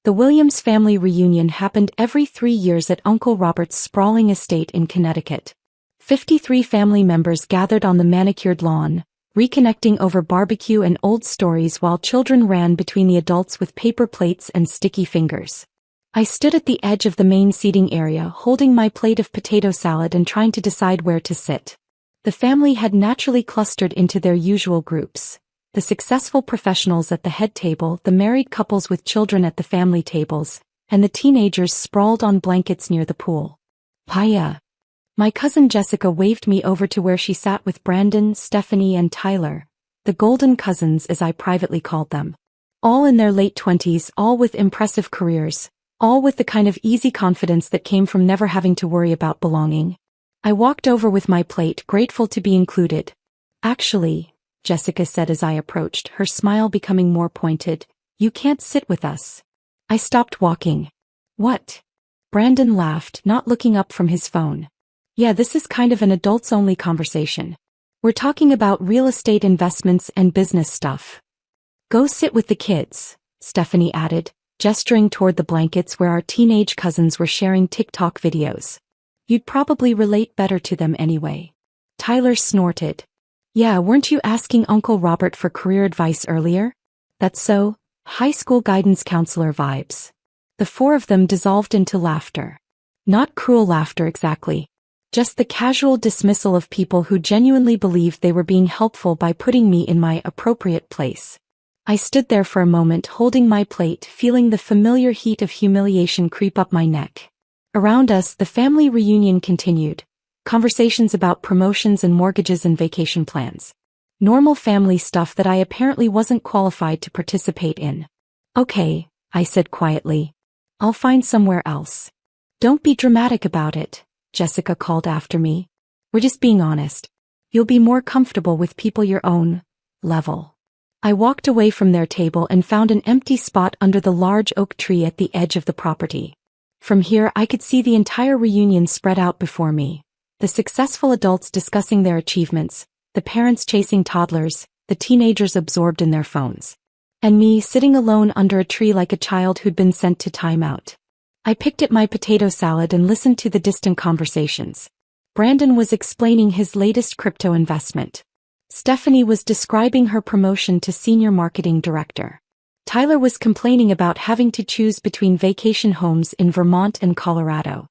The Williams family reunion happened every 3 years at Uncle Robert's sprawling estate in Connecticut. 53 family members gathered on the manicured lawn, reconnecting over barbecue and old stories while children ran between the adults with paper plates and sticky fingers. I stood at the edge of the main seating area holding my plate of potato salad and trying to decide where to sit. The family had naturally clustered into their usual groups. The successful professionals at the head table, the married couples with children at the family tables, and the teenagers sprawled on blankets near the pool. Hiya. My cousin Jessica waved me over to where she sat with Brandon, Stephanie, and Tyler, the Golden Cousins as I privately called them. All in their late 20s, all with impressive careers, all with the kind of easy confidence that came from never having to worry about belonging. I walked over with my plate, grateful to be included. Actually, Jessica said as I approached, her smile becoming more pointed, you can't sit with us. I stopped walking. What? Brandon laughed, not looking up from his phone. Yeah, this is kind of an adults-only conversation. We're talking about real estate investments and business stuff. Go sit with the kids, Stephanie added, gesturing toward the blankets where our teenage cousins were sharing TikTok videos. You'd probably relate better to them anyway. Tyler snorted. Yeah, weren't you asking Uncle Robert for career advice earlier? That's so, high school guidance counselor vibes. The four of them dissolved into laughter. Not cruel laughter exactly. Just the casual dismissal of people who genuinely believed they were being helpful by putting me in my appropriate place. I stood there for a moment holding my plate, feeling the familiar heat of humiliation creep up my neck. Around us, the family reunion continued. Conversations about promotions and mortgages and vacation plans. Normal family stuff that I apparently wasn't qualified to participate in. Okay, I said quietly. I'll find somewhere else. Don't be dramatic about it, Jessica called after me. We're just being honest. You'll be more comfortable with people your own level. I walked away from their table and found an empty spot under the large oak tree at the edge of the property. From here I could see the entire reunion spread out before me. The successful adults discussing their achievements, the parents chasing toddlers, the teenagers absorbed in their phones. And me sitting alone under a tree like a child who'd been sent to timeout. I picked at my potato salad and listened to the distant conversations. Brandon was explaining his latest crypto investment. Stephanie was describing her promotion to senior marketing director. Tyler was complaining about having to choose between vacation homes in Vermont and Colorado.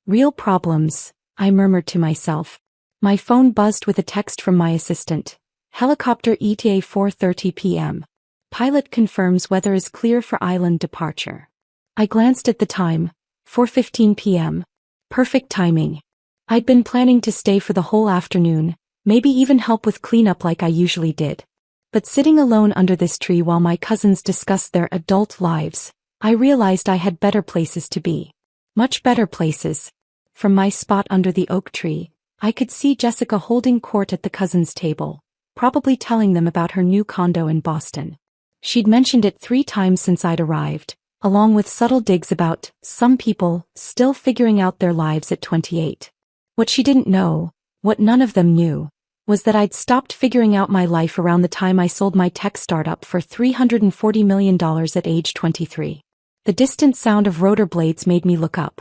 Real problems, I murmured to myself. My phone buzzed with a text from my assistant. Helicopter ETA 4:30 p.m. Pilot confirms weather is clear for island departure. I glanced at the time. 4:15 p.m. Perfect timing. I'd been planning to stay for the whole afternoon, maybe even help with cleanup like I usually did. But sitting alone under this tree while my cousins discussed their adult lives, I realized I had better places to be. Much better places. From my spot under the oak tree, I could see Jessica holding court at the cousins' table, probably telling them about her new condo in Boston. She'd mentioned it 3 times since I'd arrived, along with subtle digs about some people still figuring out their lives at 28. What she didn't know, what none of them knew, was that I'd stopped figuring out my life around the time I sold my tech startup for $340 million at age 23. The distant sound of rotor blades made me look up.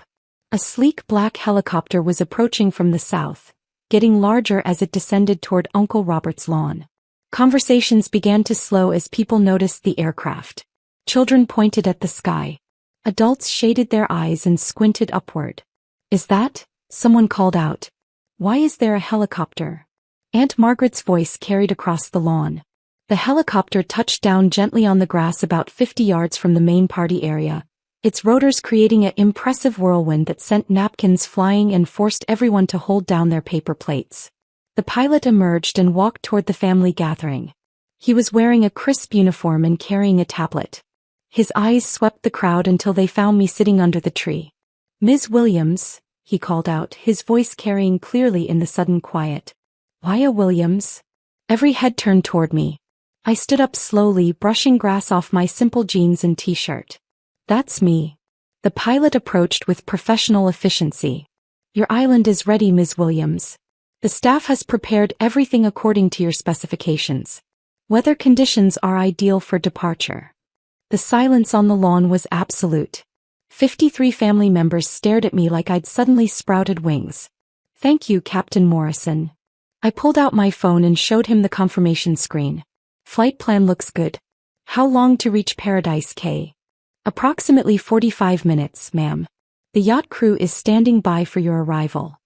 A sleek black helicopter was approaching from the south, getting larger as it descended toward Uncle Robert's lawn. Conversations began to slow as people noticed the aircraft. Children pointed at the sky. Adults shaded their eyes and squinted upward. Is that? Someone called out. Why is there a helicopter? Aunt Margaret's voice carried across the lawn. The helicopter touched down gently on the grass about 50 yards from the main party area, its rotors creating an impressive whirlwind that sent napkins flying and forced everyone to hold down their paper plates. The pilot emerged and walked toward the family gathering. He was wearing a crisp uniform and carrying a tablet. His eyes swept the crowd until they found me sitting under the tree. Ms. Williams, he called out, his voice carrying clearly in the sudden quiet. Wya Williams? Every head turned toward me. I stood up slowly, brushing grass off my simple jeans and t-shirt. That's me. The pilot approached with professional efficiency. Your island is ready, Ms. Williams. The staff has prepared everything according to your specifications. Weather conditions are ideal for departure. The silence on the lawn was absolute. 53 family members stared at me like I'd suddenly sprouted wings. "Thank you, Captain Morrison." I pulled out my phone and showed him the confirmation screen. "Flight plan looks good. How long to reach Paradise Cay?" "Approximately 45 minutes, ma'am. The yacht crew is standing by for your arrival."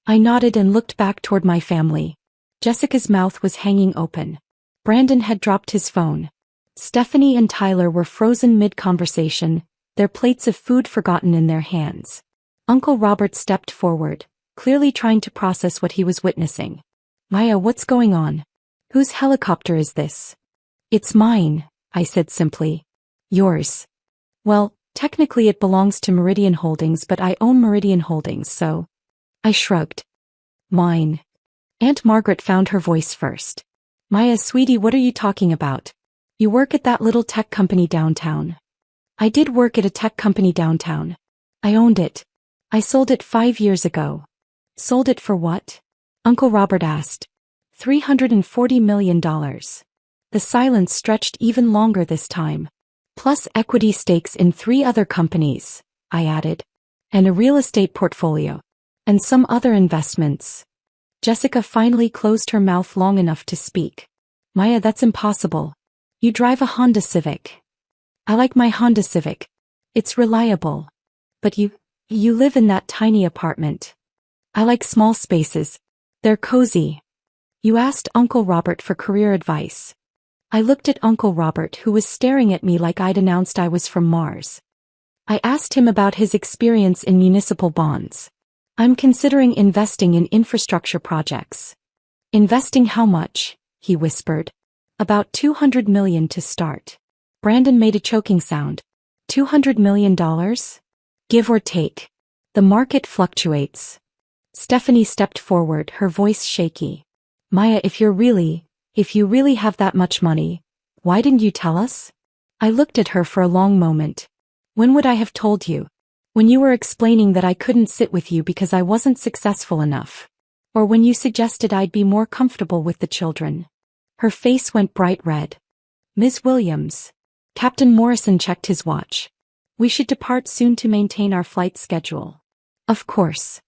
I nodded and looked back toward my family. Jessica's mouth was hanging open. Brandon had dropped his phone. Stephanie and Tyler were frozen mid-conversation, their plates of food forgotten in their hands. Uncle Robert stepped forward, clearly trying to process what he was witnessing. "Maya, what's going on? Whose helicopter is this?" "It's mine," I said simply. "Yours?" "Well, technically it belongs to Meridian Holdings, but I own Meridian Holdings, so..." I shrugged. "Mine." Aunt Margaret found her voice first. "Maya, sweetie, what are you talking about? You work at that little tech company downtown." "I did work at a tech company downtown. I owned it. I sold it 5 years ago." "Sold it for what?" Uncle Robert asked. $340 million. The silence stretched even longer this time. "Plus equity stakes in 3 other companies," I added. "And a real estate portfolio. And some other investments." Jessica finally closed her mouth long enough to speak. "Maya, that's impossible. You drive a Honda Civic." "I like my Honda Civic. It's reliable. But you live in that tiny apartment." "I like small spaces. They're cozy." "You asked Uncle Robert for career advice." I looked at Uncle Robert, who was staring at me like I'd announced I was from Mars. "I asked him about his experience in municipal bonds. I'm considering investing in infrastructure projects." "Investing how much?" he whispered. "About $200 million to start." Brandon made a choking sound. $200 million? Give or take. The market fluctuates. Stephanie stepped forward, her voice shaky. "Maya, if you really have that much money, why didn't you tell us?" I looked at her for a long moment. "When would I have told you? When you were explaining that I couldn't sit with you because I wasn't successful enough? Or when you suggested I'd be more comfortable with the children?" Her face went bright red. "Ms. Williams." Captain Morrison checked his watch. "We should depart soon to maintain our flight schedule." "Of course."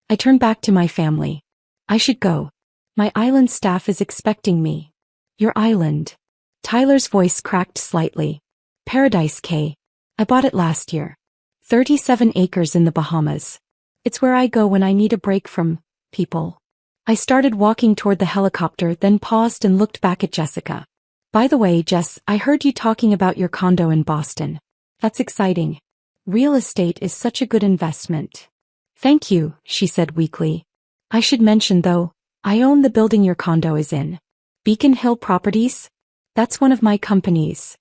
I turned back to my family. "I should go. My island staff is expecting me." "Your island?" Tyler's voice cracked slightly. "Paradise Cay. I bought it last year. 37 acres in the Bahamas. It's where I go when I need a break from people." I started walking toward the helicopter, then paused and looked back at Jessica. "By the way, Jess, I heard you talking about your condo in Boston. That's exciting. Real estate is such a good investment." "Thank you," she said weakly. "I should mention, though, I own the building your condo is in. Beacon Hill Properties? That's one of my companies."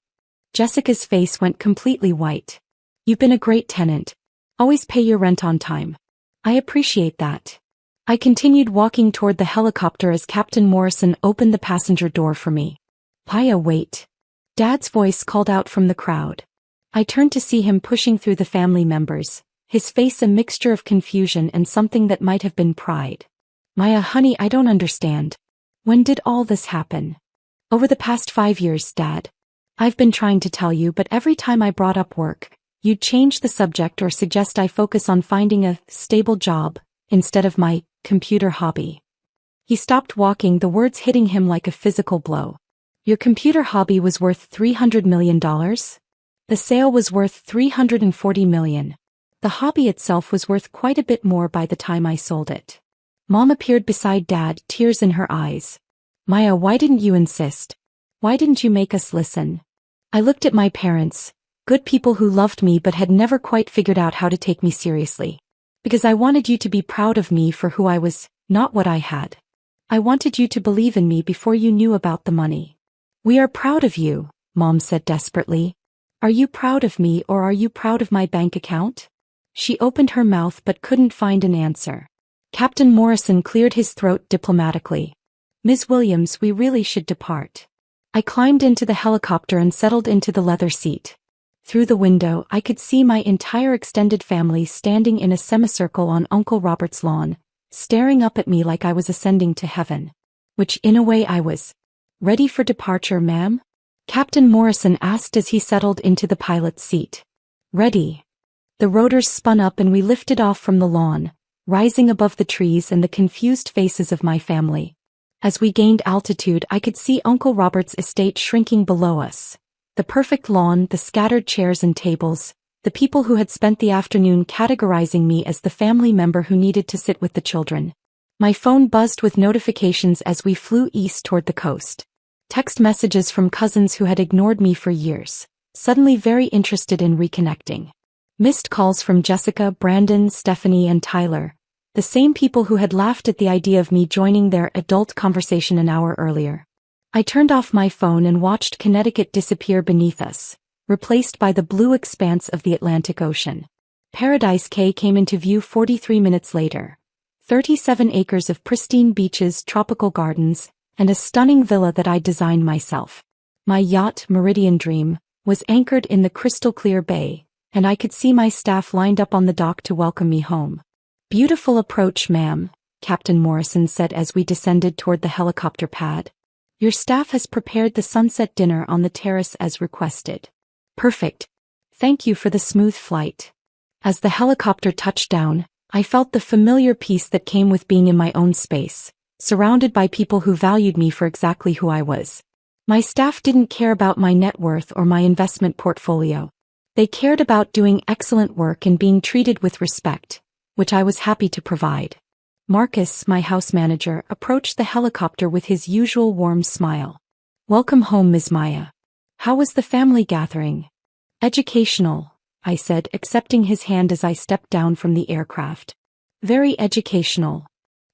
Jessica's face went completely white. "You've been a great tenant. Always pay your rent on time." "I appreciate that." I continued walking toward the helicopter as Captain Morrison opened the passenger door for me. "Maya, wait." Dad's voice called out from the crowd. I turned to see him pushing through the family members, his face a mixture of confusion and something that might have been pride. "Maya, honey, I don't understand. When did all this happen?" "Over the past 5 years, Dad. I've been trying to tell you, but every time I brought up work, you'd change the subject or suggest I focus on finding a stable job instead of my computer hobby." He stopped walking, the words hitting him like a physical blow. "Your computer hobby was worth $300 million? The sale was worth $340 million. The hobby itself was worth quite a bit more by the time I sold it." Mom appeared beside Dad, tears in her eyes. "Maya, why didn't you insist? Why didn't you make us listen?" I looked at my parents, good people who loved me but had never quite figured out how to take me seriously. "Because I wanted you to be proud of me for who I was, not what I had. I wanted you to believe in me before you knew about the money." "We are proud of you," Mom said desperately. "Are you proud of me, or are you proud of my bank account?" She opened her mouth but couldn't find an answer. Captain Morrison cleared his throat diplomatically. "Ms. Williams, we really should depart." I climbed into the helicopter and settled into the leather seat. Through the window, I could see my entire extended family standing in a semicircle on Uncle Robert's lawn, staring up at me like I was ascending to heaven. Which in a way I was. "Ready for departure, ma'am?" Captain Morrison asked as he settled into the pilot's seat. Ready. The rotors spun up and we lifted off from the lawn, rising above the trees and the confused faces of my family. As we gained altitude, I could see Uncle Robert's estate shrinking below us. The perfect lawn, the scattered chairs and tables, the people who had spent the afternoon categorizing me as the family member who needed to sit with the children. My phone buzzed with notifications as we flew east toward the coast. Text messages from cousins who had ignored me for years, suddenly very interested in reconnecting. Missed calls from Jessica, Brandon, Stephanie, and Tyler, the same people who had laughed at the idea of me joining their adult conversation an hour earlier. I turned off my phone and watched Connecticut disappear beneath us, replaced by the blue expanse of the Atlantic Ocean. Paradise Cay came into view 43 minutes later. 37 acres of pristine beaches, tropical gardens, and a stunning villa that I designed myself. My yacht, Meridian Dream, was anchored in the crystal-clear bay, and I could see my staff lined up on the dock to welcome me home. "Beautiful approach, ma'am," Captain Morrison said as we descended toward the helicopter pad. "Your staff has prepared the sunset dinner on the terrace as requested." "Perfect. Thank you for the smooth flight." As the helicopter touched down, I felt the familiar peace that came with being in my own space, surrounded by people who valued me for exactly who I was. My staff didn't care about my net worth or my investment portfolio. They cared about doing excellent work and being treated with respect, which I was happy to provide. Marcus, my house manager, approached the helicopter with his usual warm smile. "Welcome home, Ms. Maya. How was the family gathering?" "Educational," I said, accepting his hand as I stepped down from the aircraft. "Very educational."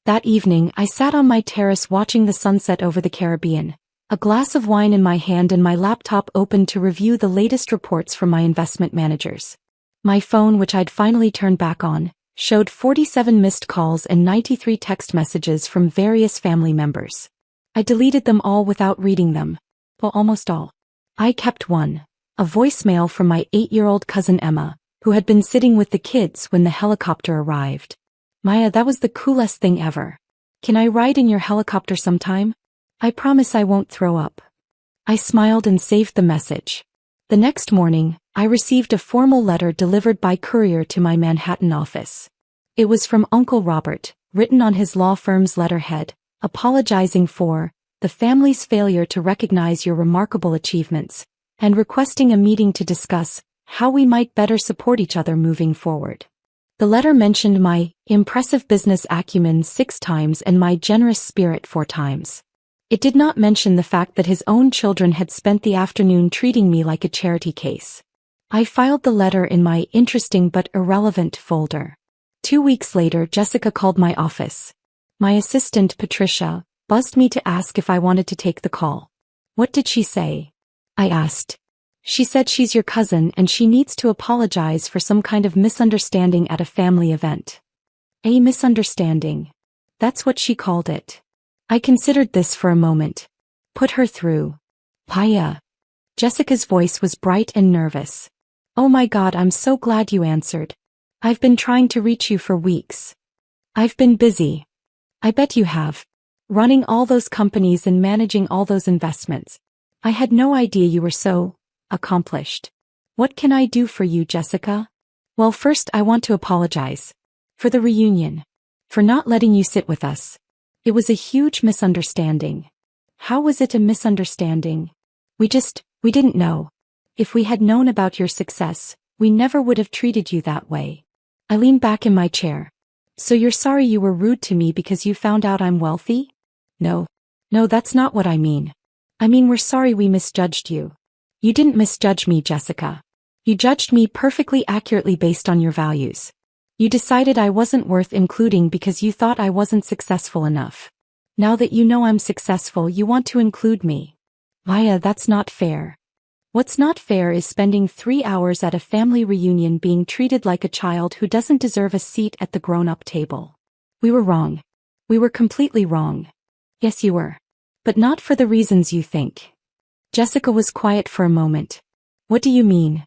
That evening, I sat on my terrace watching the sunset over the Caribbean, a glass of wine in my hand and my laptop open to review the latest reports from my investment managers. My phone, which I'd finally turned back on, showed 47 missed calls and 93 text messages from various family members. I deleted them all without reading them. Well, almost all. I kept one, a voicemail from my 8-year-old cousin Emma, who had been sitting with the kids when the helicopter arrived. "Maya, that was the coolest thing ever. Can I ride in your helicopter sometime? I promise I won't throw up." I smiled and saved the message. The next morning, I received a formal letter delivered by courier to my Manhattan office. It was from Uncle Robert, written on his law firm's letterhead, apologizing for the family's failure to recognize your remarkable achievements, and requesting a meeting to discuss how we might better support each other moving forward. The letter mentioned my impressive business acumen 6 times and my generous spirit 4 times. It did not mention the fact that his own children had spent the afternoon treating me like a charity case. I filed the letter in my interesting but irrelevant folder. 2 weeks later, Jessica called my office. My assistant, Patricia, buzzed me to ask if I wanted to take the call. "What did she say?" I asked. "She said she's your cousin and she needs to apologize for some kind of misunderstanding at a family event." "A misunderstanding." That's what she called it. I considered this for a moment. "Put her through." "Paya." Jessica's voice was bright and nervous. "Oh my God, I'm so glad you answered. I've been trying to reach you for weeks. I've been busy." "I bet you have. Running all those companies and managing all those investments. I had no idea you were so accomplished. What can I do for you, Jessica?" "Well, first I want to apologize. For the reunion. For not letting you sit with us. It was a huge misunderstanding." "How was it a misunderstanding?" We didn't know. If we had known about your success, we never would have treated you that way." I leaned back in my chair. "So you're sorry you were rude to me because you found out I'm wealthy?" No, that's not what I mean. I mean we're sorry we misjudged you." "You didn't misjudge me, Jessica. You judged me perfectly accurately based on your values. You decided I wasn't worth including because you thought I wasn't successful enough. Now that you know I'm successful, you want to include me. Maya, that's not fair." "What's not fair is spending 3 hours at a family reunion being treated like a child who doesn't deserve a seat at the grown-up table." "We were wrong. We were completely wrong." "Yes, you were. But not for the reasons you think." Jessica was quiet for a moment. "What do you mean?"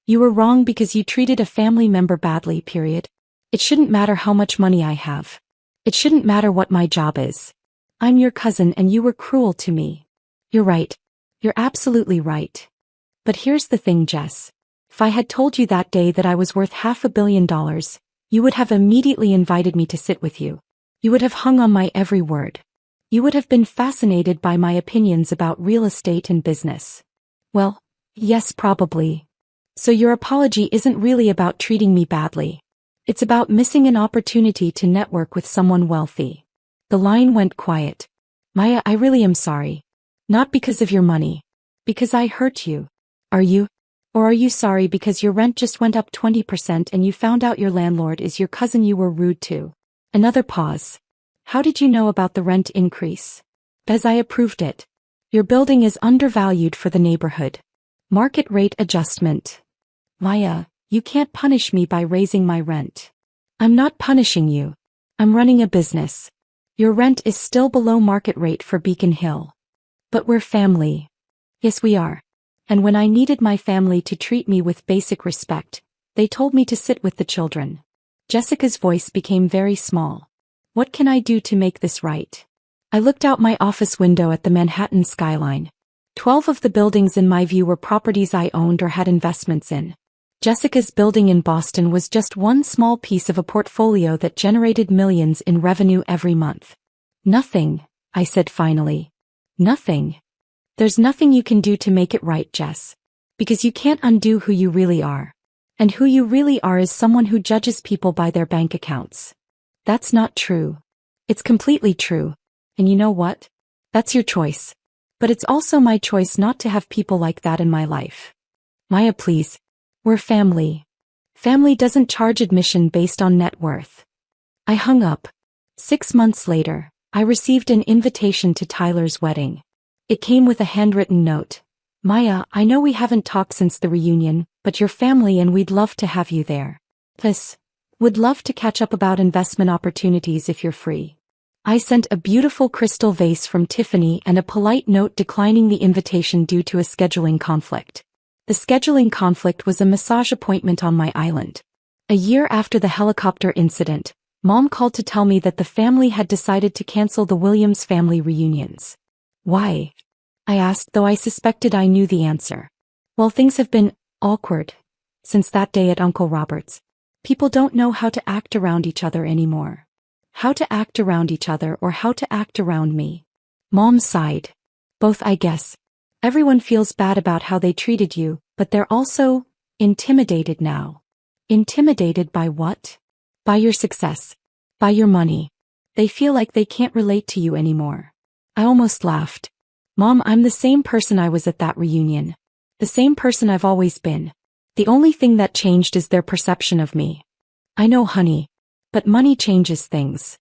"You were wrong because you treated a family member badly, period. It shouldn't matter how much money I have. It shouldn't matter what my job is. I'm your cousin and you were cruel to me." "You're right. You're absolutely right. But here's the thing, Jess. If I had told you that day that I was worth $500 million, you would have immediately invited me to sit with you. You would have hung on my every word. You would have been fascinated by my opinions about real estate and business. Well, yes, probably. So your apology isn't really about treating me badly. It's about missing an opportunity to network with someone wealthy. The line went quiet. Maya, I really am sorry. Not because of your money. Because I hurt you. Are you? Or are you sorry because your rent just went up 20% and you found out your landlord is your cousin you were rude to? Another pause. How did you know about the rent increase? As I approved it. Your building is undervalued for the neighborhood. Market rate adjustment. Maya, you can't punish me by raising my rent. I'm not punishing you. I'm running a business. Your rent is still below market rate for Beacon Hill. But we're family. Yes, we are. And when I needed my family to treat me with basic respect, they told me to sit with the children. Jessica's voice became very small. What can I do to make this right? I looked out my office window at the Manhattan skyline. 12 of the buildings in my view were properties I owned or had investments in. Jessica's building in Boston was just one small piece of a portfolio that generated millions in revenue every month. Nothing, I said finally. Nothing. There's nothing you can do to make it right, Jess. Because you can't undo who you really are. And who you really are is someone who judges people by their bank accounts. That's not true. It's completely true. And you know what? That's your choice. But it's also my choice not to have people like that in my life. Maya, please. We're family. Family doesn't charge admission based on net worth. I hung up. 6 months later, I received an invitation to Tyler's wedding. It came with a handwritten note. Maya, I know we haven't talked since the reunion, but you're family and we'd love to have you there. Plus, would love to catch up about investment opportunities if you're free. I sent a beautiful crystal vase from Tiffany and a polite note declining the invitation due to a scheduling conflict. The scheduling conflict was a massage appointment on my island. A year after the helicopter incident, Mom called to tell me that the family had decided to cancel the Williams family reunions. Why? I asked, though I suspected I knew the answer. Well, things have been awkward since that day at Uncle Robert's. People don't know how to act around each other anymore. How to act around each other or how to act around me. Mom sighed. Both, I guess. Everyone feels bad about how they treated you, but they're also intimidated now. Intimidated by what? By your success. By your money. They feel like they can't relate to you anymore. I almost laughed. Mom, I'm the same person I was at that reunion. The same person I've always been. The only thing that changed is their perception of me. I know, honey. But money changes things.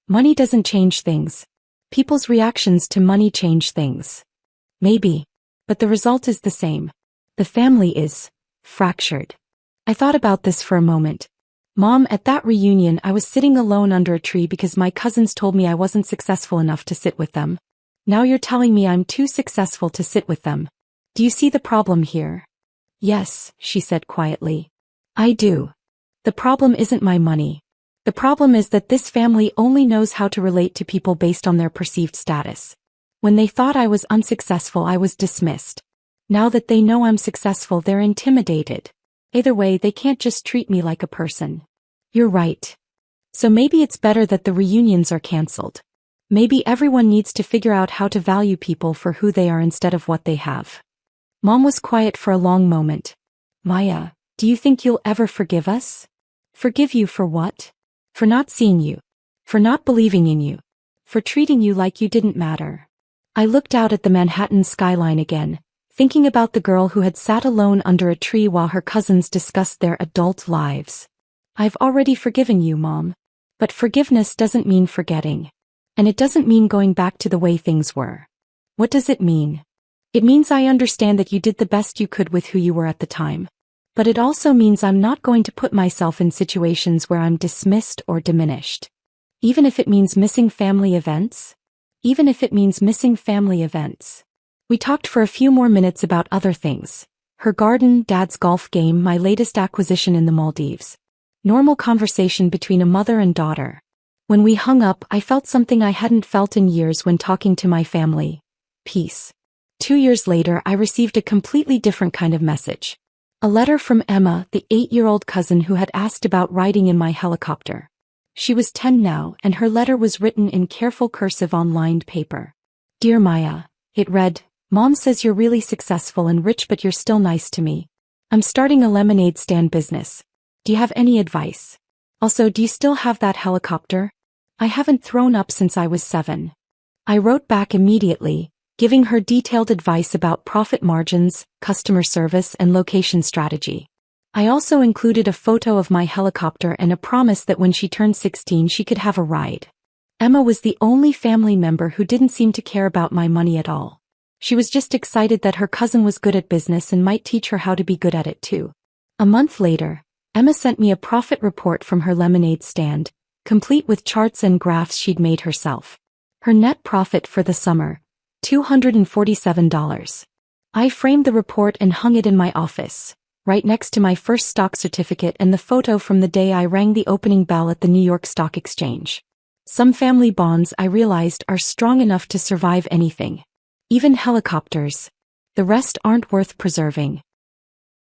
Money doesn't change things. People's reactions to money change things. Maybe. But the result is the same. The family is fractured. I thought about this for a moment. Mom, at that reunion I was sitting alone under a tree because my cousins told me I wasn't successful enough to sit with them. Now you're telling me I'm too successful to sit with them. Do you see the problem here? Yes, she said quietly. I do. The problem isn't my money. The problem is that this family only knows how to relate to people based on their perceived status. When they thought I was unsuccessful, I was dismissed. Now that they know I'm successful, they're intimidated. Either way, they can't just treat me like a person. You're right. So maybe it's better that the reunions are canceled. Maybe everyone needs to figure out how to value people for who they are instead of what they have. Mom was quiet for a long moment. Maya, do you think you'll ever forgive us? Forgive you for what? For not seeing you. For not believing in you. For treating you like you didn't matter. I looked out at the Manhattan skyline again, thinking about the girl who had sat alone under a tree while her cousins discussed their adult lives. I've already forgiven you, Mom. But forgiveness doesn't mean forgetting. And it doesn't mean going back to the way things were. What does it mean? It means I understand that you did the best you could with who you were at the time. But it also means I'm not going to put myself in situations where I'm dismissed or diminished. Even if it means missing family events? Even if it means missing family events. We talked for a few more minutes about other things. Her garden, Dad's golf game, my latest acquisition in the Maldives. Normal conversation between a mother and daughter. When we hung up, I felt something I hadn't felt in years when talking to my family. Peace. 2 years later, I received a completely different kind of message. A letter from Emma, the 8-year-old cousin who had asked about riding in my helicopter. She was 10 now, and her letter was written in careful cursive on lined paper. Dear Maya, it read, Mom says you're really successful and rich, but you're still nice to me. I'm starting a lemonade stand business. Do you have any advice? Also, do you still have that helicopter? I haven't thrown up since I was 7. I wrote back immediately, giving her detailed advice about profit margins, customer service, and location strategy. I also included a photo of my helicopter and a promise that when she turned 16 she could have a ride. Emma was the only family member who didn't seem to care about my money at all. She was just excited that her cousin was good at business and might teach her how to be good at it too. A month later, Emma sent me a profit report from her lemonade stand, complete with charts and graphs she'd made herself. Her net profit for the summer, $247. I framed the report and hung it in my office, right next to my first stock certificate and the photo from the day I rang the opening bell at the New York Stock Exchange. Some family bonds, I realized, are strong enough to survive anything. Even helicopters. The rest aren't worth preserving.